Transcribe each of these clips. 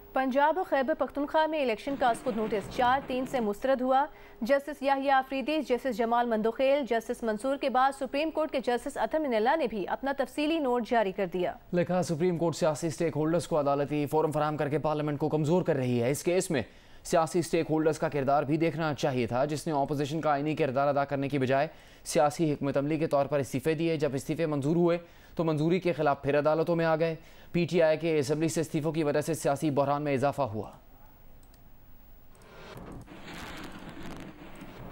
पंजाब और खैबर पख्तूनख्वा में इलेक्शन का खुद नोटिस 4/3 से मुस्तरद हुआ। Justice Yahya Afridi, justice Jamal Mandokhel, justice Mansoor के बाद सुप्रीम कोर्ट के जस्टिस अतर मिनल्ला ने भी अपना तफसीली नोट जारी कर दिया। लिखा, सुप्रीम कोर्ट सियासी स्टेक होल्डर्स को अदालती फोरम फराहम करके पार्लियामेंट को कमजोर कर रही है। इस केस में सियासी स्टेक होल्डर्स का किरदार भी देखना चाहिए था, जिसने अपोजिशन का आईनी किरदार अदा करने की बजाय सियासी हिकमत अमली के तौर पर इस्तीफे दिए। जब इस्तीफे मंजूर हुए तो मंजूरी के खिलाफ फिर अदालतों में आ गए। PTI के असम्बली से इस्तीफों की वजह से सियासी बहरान में इजाफा हुआ।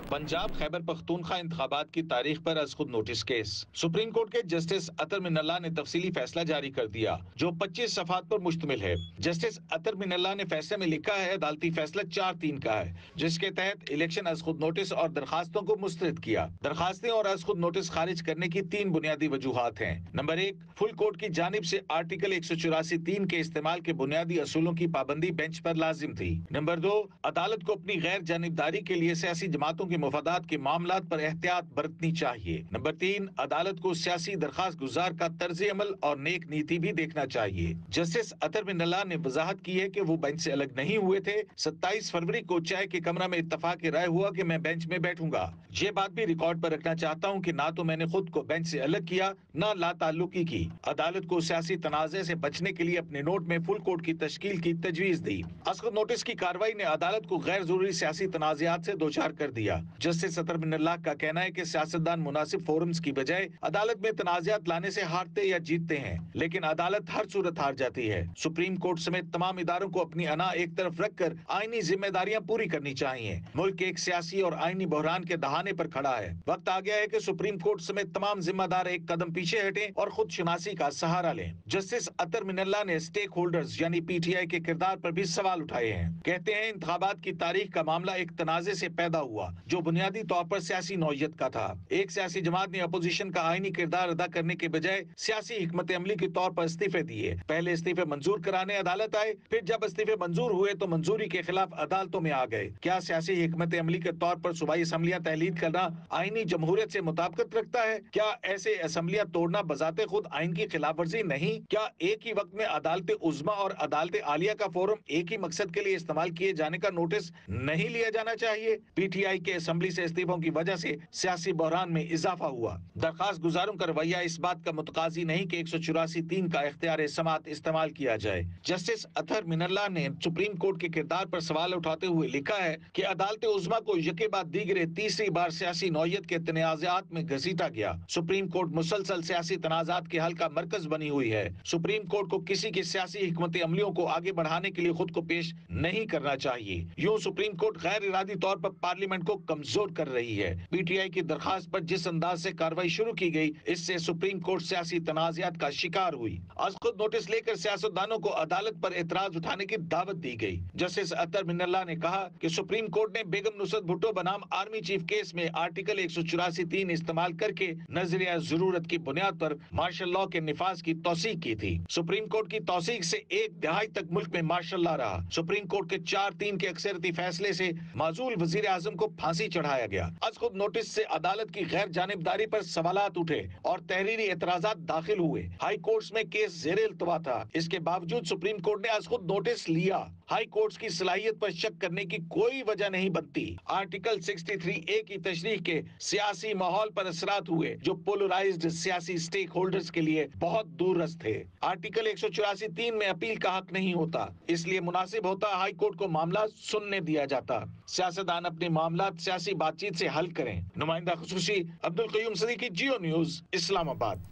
पंजाब खैबर पख्तूनख्वा इंतखाबात की तारीख पर अज खुद नोटिस केस। सुप्रीम कोर्ट के जस्टिस अतर मिनल्ला ने तफसीली फैसला जारी कर दिया जो 25 सफात पर मुश्तमिल है। जस्टिस अतर मिनल्ला ने फैसले में लिखा है, अदालती फैसला 4/3 का है, जिसके तहत इलेक्शन अज खुद नोटिस और दरखास्तों को मुस्तरद किया। दरखास्तें और अज खुद नोटिस खारिज करने की 3 बुनियादी वजूहात हैं। नंबर 1, फुल कोर्ट की जानिब से आर्टिकल 184(3) के इस्तेमाल के बुनियादी असूलों की पाबंदी बेंच पर लाजिम थी। नंबर 2, अदालत को अपनी गैर जानिबदारी के लिए सियासी जमातों के मुफादात के मामलात पर एहतियात बरतनी चाहिए। नंबर 3, अदालत को सियासी दरखास्त गुजार का तर्ज अमल और नेक नीति भी देखना चाहिए। जस्टिस अतर मिनल्ला ने वजाहत की है कि वो बेंच से अलग नहीं हुए थे। 27 फरवरी को चाय के कमरा में इत्तफाक राय हुआ कि मैं बेंच में बैठूंगा। ये बात भी रिकॉर्ड पर रखना चाहता हूँ कि ना तो मैंने खुद को बेंच से अलग किया, ना लाताल्लुकी की। अदालत को सियासी तनाज़े से बचने के लिए अपने नोट में फुल कोर्ट की तश्कील की तजवीज दी। असद नोटिस की कार्रवाई ने अदालत को गैर जरूरी सियासी तनाज़ात से दो चार कर दिया। जस्टिस अतर मिनल्ला का कहना है कि सियासतदान मुनासिब फोरम्स की बजाय अदालत में तनाज़ात लाने से हारते या जीतते हैं, लेकिन अदालत हर सूरत हार जाती है। सुप्रीम कोर्ट समेत तमाम इदारों को अपनी अना एक तरफ रखकर आईनी जिम्मेदारियां पूरी करनी चाहिए। मुल्क एक सियासी और आईनी बहरान के दहाने पर खड़ा है। वक्त आ गया है कि सुप्रीम कोर्ट समेत तमाम जिम्मेदार एक कदम पीछे हटें और खुद शनासी का सहारा लें। जस्टिस अतर मिनल्ला ने स्टेक होल्डर्स यानी PTI के किरदार पर भी सवाल उठाए हैं। कहते हैं, इंतखाबात की तारीख का मामला एक तनाज़े से पैदा हुआ जो बुनियादी तौर पर सियासी नौयत का था। एक सियासी जमात ने अपोजिशन का आईनी किरदार अदा करने के बजाय सियासी हिकमत अमली के तौर पर इस्तीफे दिए। पहले इस्तीफे मंजूर कराने अदालत आए, फिर जब इस्तीफे मंजूर हुए तो मंजूरी के खिलाफ अदालतों में आ गए। क्या सियासी हिकमत अमली के तौर पर सूबाई असम्बलियां तहलील करना आईनी जमहूरियत से मुताबिकत रखता है? क्या ऐसे असम्बलियां तोड़ना बजाते खुद आइन की खिलाफ वर्जी नहीं? क्या एक ही वक्त में अदालत उज़्मा और अदालत आलिया का फोरम एक ही मकसद के लिए इस्तेमाल किए जाने का नोटिस नहीं लिया जाना चाहिए? PTI के असम्बली से इस्तीफों की वजह से सियासी बहरान में इजाफा हुआ। दरखास्त गुजारों का रवैया इस बात का मुतकाजी नहीं कि 184(3) का इख्तियार समात इस्तेमाल किया जाए। जस्टिस अतर मिनल्ला ने सुप्रीम कोर्ट के किरदार पर सवाल उठाते हुए लिखा है कि अदालत उज़्मा को यके बाद दीगरे तीसरी बार सियासी नौयत के तनाज़ात में घसीटा गया। सुप्रीम कोर्ट मुसलसल सियासी तनाज़ात के हल का मरकज बनी हुई है। सुप्रीम कोर्ट को किसी की सियासी हिकमत अमलियों को आगे बढ़ाने के लिए खुद को पेश नहीं करना चाहिए। यूं सुप्रीम कोर्ट गैर इरादी तौर पर पार्लियामेंट को कमजोर कर रही है। PTI की दरखास्त पर जिस अंदाज से कार्रवाई शुरू की गई, इससे सुप्रीम कोर्ट सियासी तनाज़ात का शिकार हुई। आज खुद नोटिस लेकर सियासतदानों को अदालत पर एतराज उठाने की दावत दी गई। जस्टिस अतर मिनल्ला ने कहा कि सुप्रीम कोर्ट ने बेगम नुसरत भुट्टो बनाम आर्मी चीफ केस में आर्टिकल 184(3) इस्तेमाल करके नजरिया जरूरत की बुनियाद पर मार्शल लॉ के निफाज की तौसीक की थी। सुप्रीम कोर्ट की तौसीक से एक दहाई तक मुल्क में मार्शल लॉ रहा। सुप्रीम कोर्ट के 4/3 के अक्सरती फैसले से माजूल वजीर आजम को फांसी चढ़ाया गया। आज खुद नोटिस से अदालत की गैर जानिबदारी पर सवालात उठे और तहरीरी एतराजात दाखिल हुए। हाई कोर्ट्स में केस ज़ेरे इल्तवा था। इसके बावजूद सुप्रीम कोर्ट ने आज खुद नोटिस लिया। हाई कोर्ट्स की सलाहियत पर शक करने की कोई वजह नहीं बनती। आर्टिकल 63A की तशरीह के सियासी माहौल पर असरात हुए जो पोलराइज्ड सियासी स्टेक होल्डर्स के लिए बहुत दूरस्थ थे। आर्टिकल 184(3) में अपील का हक नहीं होता, इसलिए मुनासिब होता हाई कोर्ट को मामला सुनने दिया जाता। सियासतदान अपने मामला सियासी बातचीत से हल करें। नुमाइंदा खुसूसी अब्दुल क़य्यूम सिद्दीकी, जियो न्यूज़, इस्लामाबाद।